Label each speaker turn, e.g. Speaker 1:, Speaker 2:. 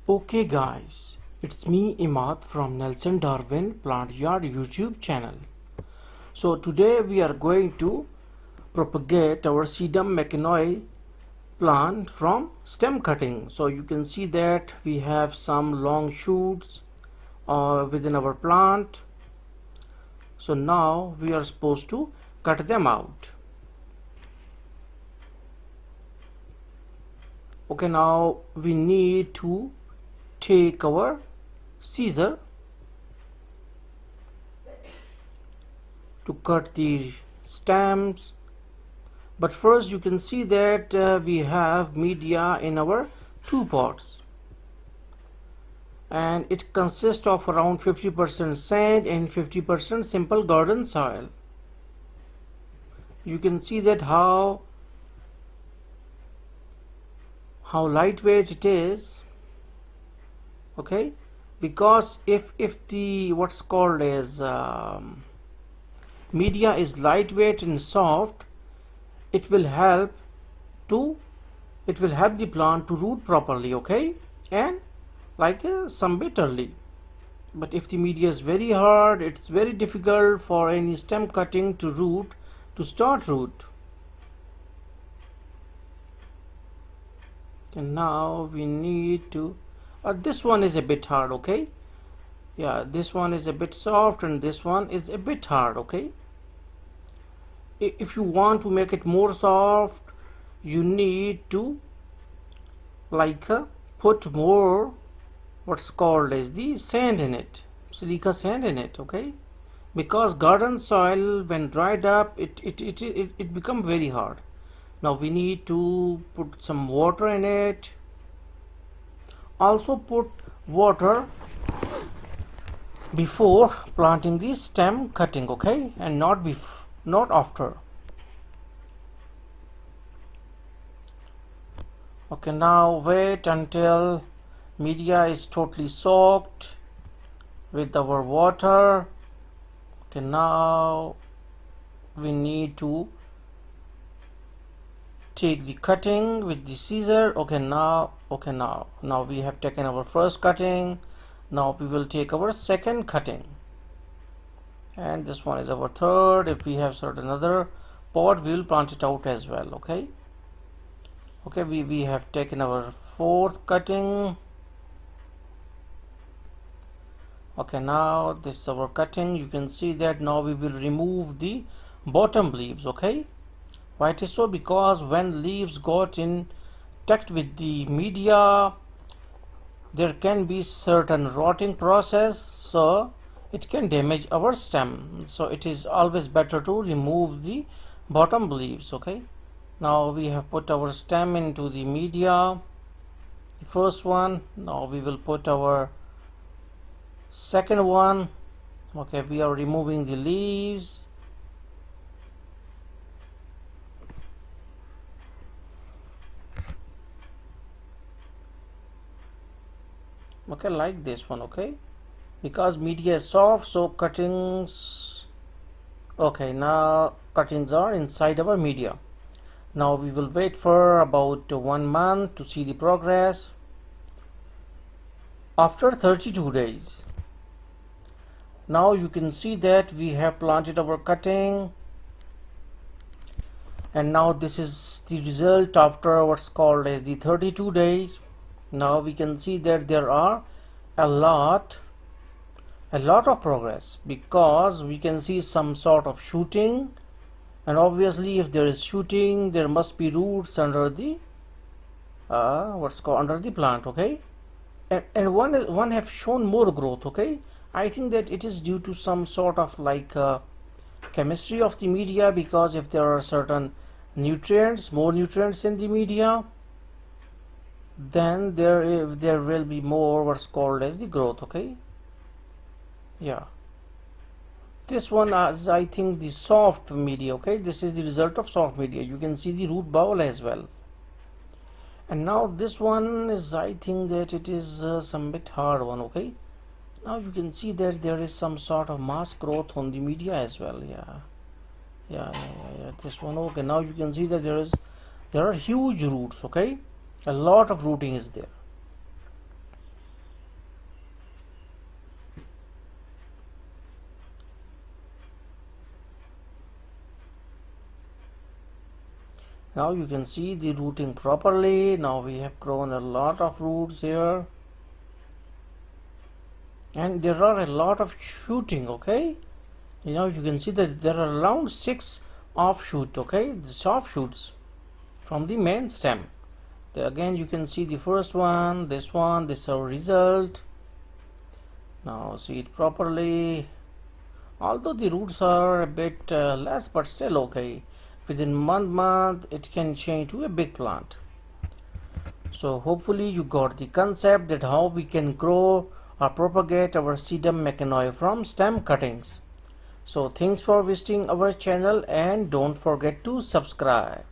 Speaker 1: Okay guys, it's me Imad from Nelson Darwin Plant Yard YouTube channel. So today we are going to propagate our sedum makinoi plant from stem cutting. So you can see that we have some long shoots within our plant. So now we are supposed to cut them out. Okay, now we need to take our scissor to cut the stems, but first you can see that we have media in our two pots, and it consists of around 50% sand and 50% simple garden soil. You can see that how lightweight it is. Okay, because if the what's called as media is lightweight and soft, it will help the plant to root properly, okay, and like some bit early. But if the media is very hard, it's very difficult for any stem cutting to start root. And now we need to this one is a bit hard, okay, yeah, this one is a bit soft and this one is a bit hard, okay. If you want to make it more soft, you need to put more what's called as the sand in it, silica sand in it, okay, because garden soil when dried up it become very hard. Now we need to put some water in it. Also put water before planting the stem cutting, okay, and not after. Okay, now wait until media is totally soaked with our water. Okay, now we need to take the cutting with the scissor. Okay, now we have taken our first cutting. Now we will take our second cutting, and this one is our third. If we have certain other pot, we will plant it out as well, okay. Okay, we have taken our fourth cutting. Okay, now this is our cutting. You can see that now we will remove the bottom leaves, okay. Why it is so? Because when leaves got in touch with the media, there can be certain rotting process, so it can damage our stem. So it is always better to remove the bottom leaves, okay. Now we have put our stem into the media, the first one. Now we will put our second one. Okay, we are removing the leaves. Okay, like this one, okay, because media is soft, so cuttings, okay, now cuttings are inside our media. Now we will wait for about 1 month to see the progress. After 32 days, now you can see that we have planted our cutting, and now this is the result after what's called as the 32 days. Now we can see that there are a lot of progress, because we can see some sort of shooting, and obviously if there is shooting, there must be roots under the under the plant, okay, and one have shown more growth, okay. I think that it is due to some sort of chemistry of the media, because if there are certain more nutrients in the media, then there will be more what's called as the growth, okay. Yeah, this one is I think the soft media, okay. This is the result of soft media. You can see the root ball as well. And now this one is I think that it is some bit hard one, okay. Now you can see that there is some sort of mass growth on the media as well. Yeah, this one, okay. Now you can see that there are huge roots, okay. A lot of rooting is there. Now you can see the rooting properly. Now we have grown a lot of roots here, and there are a lot of shooting. Okay, now you can see that there are around 6 offshoot. Okay, the offshoots from the main stem. Again you can see the first one, this is our result. Now see it properly. Although the roots are a bit less, but still okay. Within 1 month it can change to a big plant. So hopefully you got the concept that how we can grow or propagate our sedum makinoi from stem cuttings. So thanks for visiting our channel and don't forget to subscribe.